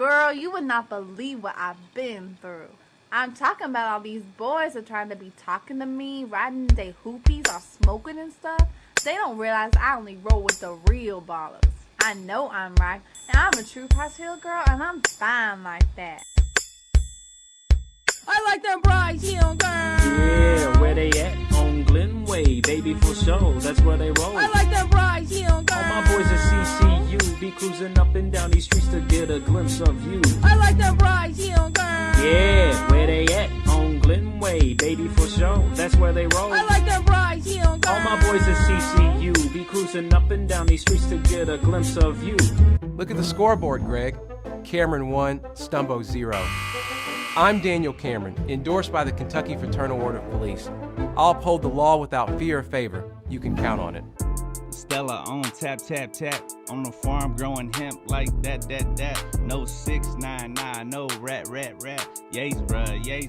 Girl, you would not believe what I've been through. I'm talking about all these boys are trying to be talking to me, riding they hoopies or smoking and stuff. They don't realize I only roll with the real ballers. I know I'm right, and I'm a true Price Hill girl, and I'm fine like that. I like them Price Hill girls. Yeah, where they at? On Glenway, baby, for sure. That's where they roll. I like them Price Hill girls. All my boys at CCU be cruising up and down these streets to get a glimpse of you. I like them Price Hill girls. Yeah, where they at? On Glenway, baby, for sure. That's where they roll. I like them Price Hill girls. All my boys at CCU be cruising up and down these streets to get a glimpse of you. Look at the scoreboard, Greg. Cameron 1, Stumbo 0. I'm Daniel Cameron, endorsed by the Kentucky Fraternal Order of Police. I'll uphold the law without fear or favor. You can count on it. Stella on tap, tap, tap. On the farm growing hemp like that. No 699, no rat. Yays, bruh, yay,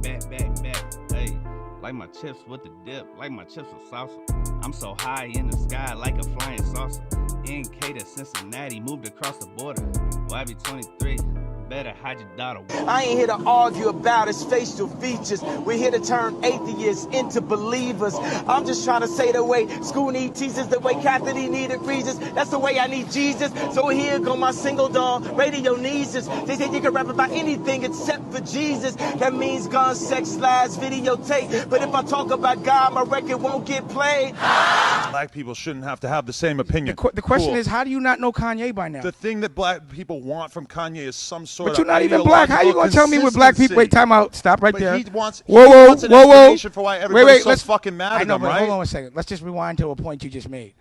back. Hey, like my chips with the dip, like my chips with salsa. I'm so high in the sky like a flying saucer. NK to Cincinnati, moved across the border. YB23. Better hide your daughter. I ain't here to argue about his facial features. We're here to turn atheists into believers. I'm just trying to say the way school need teachers, the way Catholic needed Regis. That's the way I need Jesus. So here go my single dog, radio nieces. They say you can rap about anything except for Jesus. That means gun, sex, lies, videotape. But if I talk about God, my record won't get played. Black people shouldn't have to have the same opinion. The question is, how do you not know Kanye by now? The thing that black people want from Kanye is some sort but of you're not even black. How you gonna tell me with black people? Wait, time out. Stop right but there. He wants, whoa. For why everybody's so fucking mad I know, at him, but right? hold on a second. Let's just rewind to a point you just made.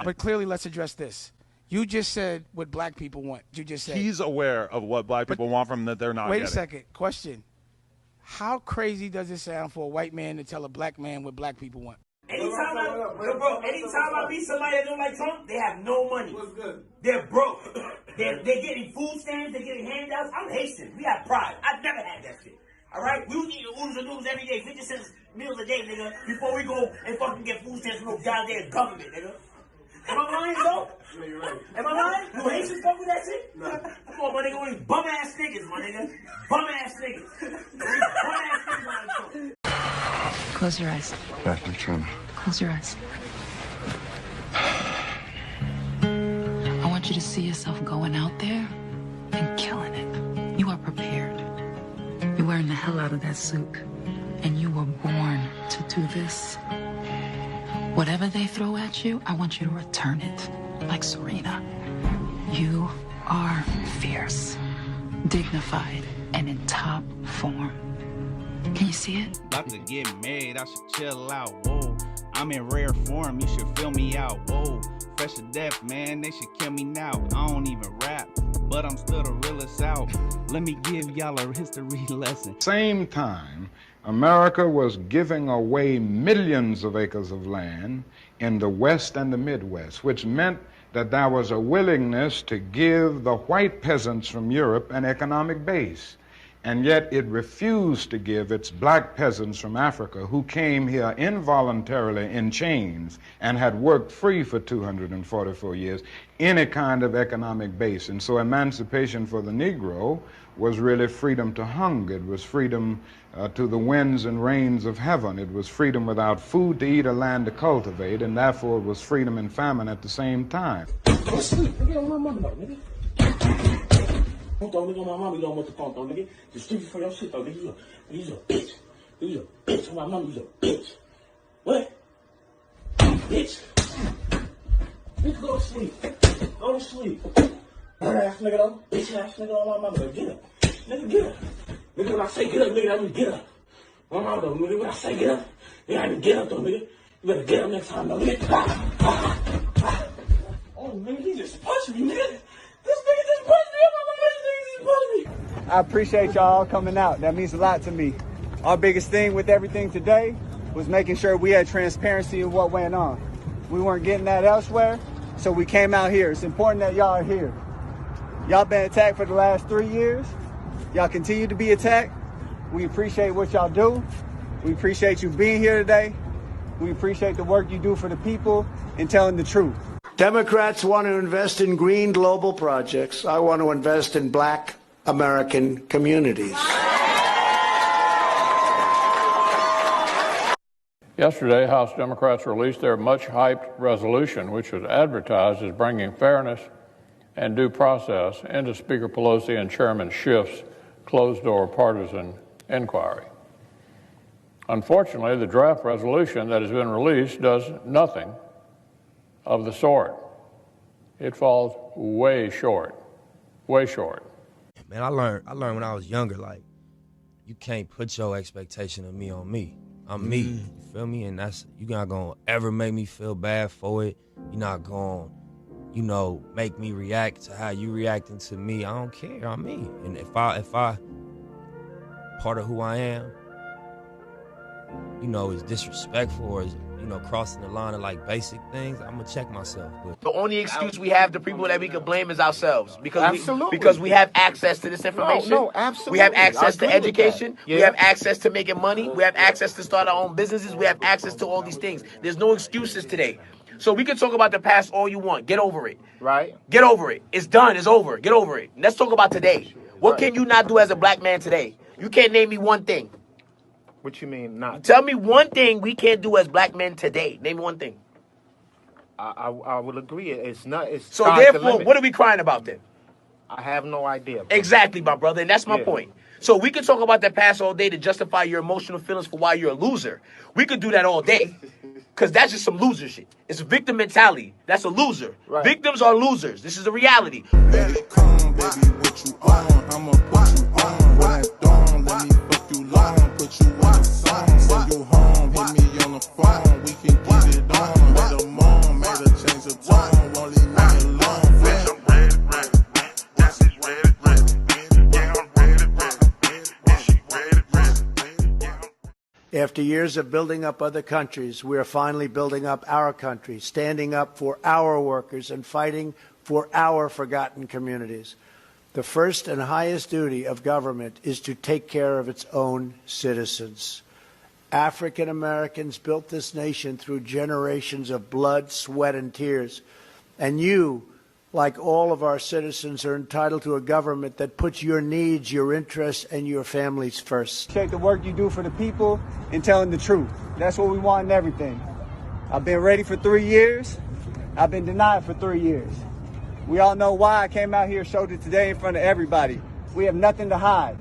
But clearly, let's address this. You just said what black people want. You just said he's aware of what black people want from him that they're not Wait getting. a second. Question. How crazy does it sound for a white man to tell a black man what black people want? Anytime I meet somebody that don't like Trump, they have no money. What's good? They're broke. They're getting food stamps. They're getting handouts. I'm Haitian. We have pride. I've never had that shit. All right? We was eating oodles and noodles every day, 50 cents meals a day, nigga, before we go and fucking get food stamps from no goddamn government, nigga. Am I lying, though? Yeah, you're right. Am I lying? You Haitians fuck with that shit? No. Come on, my nigga. We bum-ass niggas, my nigga. Bum-ass niggas. Bum-ass niggas. Close your eyes. Back in China. Close your eyes. I want you to see yourself going out there and killing it. You are prepared. You're wearing the hell out of that suit. And you were born to do this. Whatever they throw at you, I want you to return it. Like Serena. You are fierce, dignified, and in top form. Can you see it? About to get married, I should chill out, whoa. I'm in rare form, you should fill me out, whoa. Fresh to death, man, they should kill me now. I don't even rap, but I'm still the realest out. Let me give y'all a history lesson. Same time, America was giving away millions of acres of land in the West and the Midwest, which meant that there was a willingness to give the white peasants from Europe an economic base. And yet it refused to give its black peasants from Africa, who came here involuntarily in chains and had worked free for 244 years, any kind of economic base. And so emancipation for the Negro was really freedom to hunger. It was freedom to the winds and rains of heaven. It was freedom without food to eat or land to cultivate, and therefore it was freedom and famine at the same time. Go to sleep. Nigga, on my mama, though, nigga. Don't nigga on my mama, you don't want the phone, though, nigga. The streets for your shit, though, nigga. You's a bitch. You's a bitch. On my mama, you's a bitch. What? Bitch. Nigga, go to sleep. Go to sleep. Nigga ass nigga, though. Bitch ass nigga on my mama, get up. Nigga, get up. Nigga, when I say get up, nigga, that means get up. On my mama, though, nigga, when I say get up, nigga, I mean get up, though, nigga. You better get up next time, though, nigga. Oh, nigga, he just punched me, nigga. This nigga just punched me. I appreciate y'all coming out. That means a lot to me. Our biggest thing with everything today was making sure we had transparency of what went on. We weren't getting that elsewhere, so we came out here. It's important that y'all are here. Y'all been attacked for the last 3 years. Y'all continue to be attacked. We appreciate what y'all do. We appreciate you being here today. We appreciate the work you do for the people and telling the truth. Democrats want to invest in green global projects. I want to invest in black American communities. Yesterday, House Democrats released their much-hyped resolution, which was advertised as bringing fairness and due process into Speaker Pelosi and Chairman Schiff's closed-door partisan inquiry. Unfortunately, the draft resolution that has been released does nothing of the sort. It falls way short, way short. Man, I learned when I was younger, like, you can't put your expectation of me on me. I'm me, you feel me? And you're not gonna ever make me feel bad for it. You're not gonna, make me react to how you reacting to me. I don't care, I'm me. And if I part of who I am, is disrespectful or is, crossing the line of like basic things, I'm gonna check myself. But the only excuse we have, the people that we can blame, is ourselves because Absolutely. we have access to this information. No, absolutely. We have access to I agree with that. education. Yeah. We have access to making money. We have access to start our own businesses. We have access to all these things. There's no excuses today. So we can talk about the past all you want. Get over it. Right. Get over it. It's done. It's over. Get over it. Let's talk about today. What can you not do as a black man today? You can't name me one thing. What you mean not? Tell me one thing we can't do as black men today. Name me one thing. I will agree. It's not. It's So sky's the therefore, limit. what are we crying about then? I have no idea. Bro. Exactly, my brother, and that's my Yeah. point. So we can talk about the past all day to justify your emotional feelings for why you're a loser. We could do that all day. Because that's just some loser shit. It's a victim mentality. That's a loser. Right. Victims are losers. This is the reality. Baby, come, baby, what you on? I'ma put you on. When it's dawn, let me fuck you long. Put you in a song. When you home, hit me on the phone. We can get it on. Made a moan, made a change of tone. Won't leave me alone. After years of building up other countries, we are finally building up our country, standing up for our workers and fighting for our forgotten communities. The first and highest duty of government is to take care of its own citizens. African Americans built this nation through generations of blood, sweat, and tears. And you, like all of our citizens, are entitled to a government that puts your needs, your interests, and your families first. Appreciate the work you do for the people and telling the truth. That's what we want in everything. I've been ready for 3 years. I've been denied for 3 years. We all know why I came out here, showed it today in front of everybody. We have nothing to hide.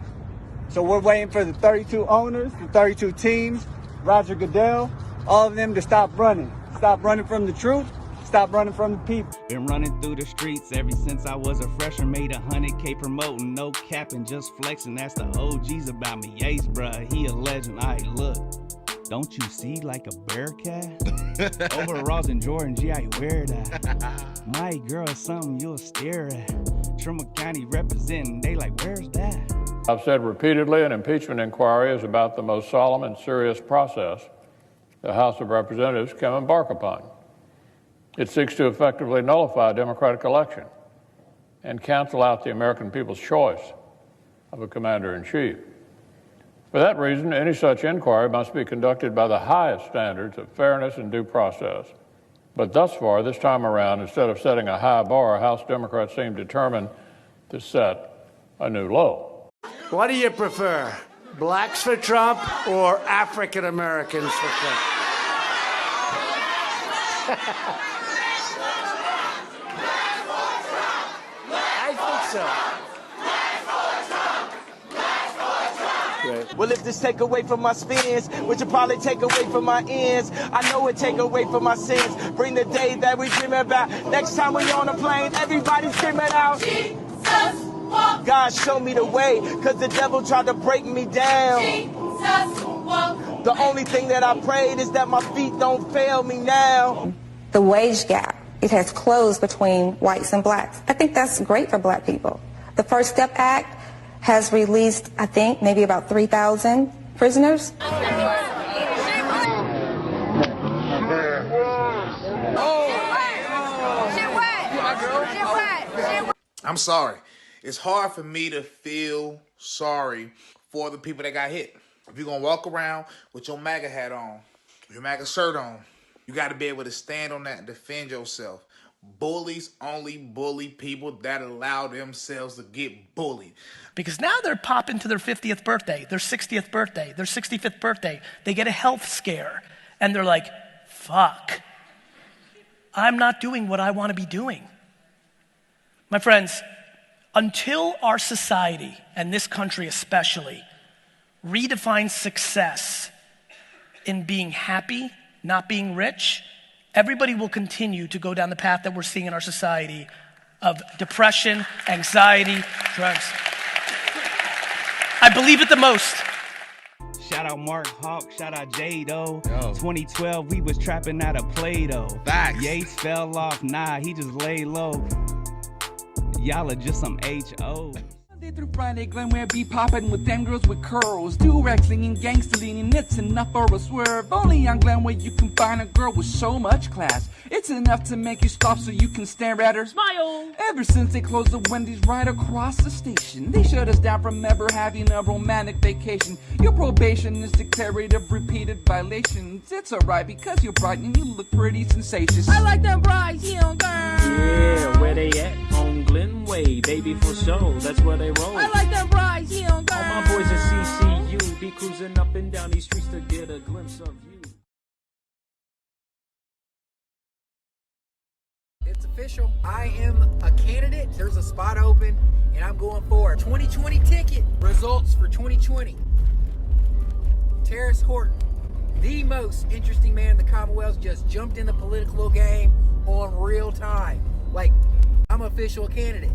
So we're waiting for the 32 owners, the 32 teams, Roger Goodell, all of them to stop running. Stop running from the truth. Stop running from the people. Been running through the streets ever since I was a freshman. Made 100K promoting, no capping, just flexing. That's the OGs about me. Yates, bruh, he a legend. Aight, look, don't you see like a bear cat? Overalls and Jordan, G, I wear that. My girl is something you'll stare at. Trimmer County representing, they like, where's that? I've said repeatedly an impeachment inquiry is about the most solemn and serious process the House of Representatives can embark upon. It seeks to effectively nullify a democratic election and cancel out the American people's choice of a commander-in-chief. For that reason, any such inquiry must be conducted by the highest standards of fairness and due process. But thus far, this time around, instead of setting a high bar, House Democrats seem determined to set a new low. What do you prefer, blacks for Trump or African Americans for Trump? Well, if this take away from my spins, which will probably take away from my ends, I know it take away from my sins. Bring the day that we dream about. Next time we on a plane, everybody's screaming out, Jesus walk. God show me the way, cause the devil tried to break me down. Jesus walk. The only thing that I prayed is that my feet don't fail me now. The wage gap, it has closed between whites and blacks. I think that's great for black people. The First Step Act has released, I think, maybe about 3,000 prisoners. I'm sorry. It's hard for me to feel sorry for the people that got hit. If you're going to walk around with your MAGA hat on, your MAGA shirt on, you got to be able to stand on that and defend yourself. Bullies only bully people that allow themselves to get bullied. Because now they're popping to their 50th birthday, their 60th birthday, their 65th birthday. They get a health scare. And they're like, fuck, I'm not doing what I want to be doing. My friends, until our society, and this country especially, redefines success in being happy, not being rich, everybody will continue to go down the path that we're seeing in our society of depression, anxiety, drugs. I believe it the most. Shout out Mark Hawk, shout out J-Do. 2012, we was trapping out of Play-Doh. Facts. Yates fell off, nah, he just lay low. Y'all are just some H.O. Monday through Friday, Glenware be poppin' with them girls with curls. Do-rag slinging, gangster leaning, it's enough for a swerve. Only on Glenware you can find a girl with so much class. It's enough to make you stop so you can stare at her. Smile! Ever since they closed the Wendy's right across the station, they shut us down from ever having a romantic vacation. Your probation is declared of repeated violations. It's alright because you're bright and you look pretty sensations. I like them bright young girls. Yeah, where they at? On Glenway, baby, for sure. That's where they roll. I like them bright young girls. All my boys at CCU be cruising up and down these streets to get a glimpse of you. It's official. I am a candidate. There's a spot open, and I'm going for a 2020 ticket. Results for 2020. Terrence Horton, the most interesting man in the Commonwealth, just jumped in the political game on real time. Like, I'm an official candidate.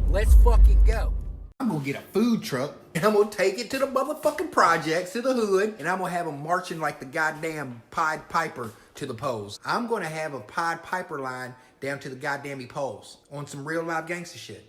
Let's fucking go. I'm gonna get a food truck, and I'm gonna take it to the motherfucking projects, to the hood, and I'm gonna have them marching like the goddamn Pied Piper to the polls. I'm gonna have a Pied Piper line down to the goddamn polls on some real live gangster shit.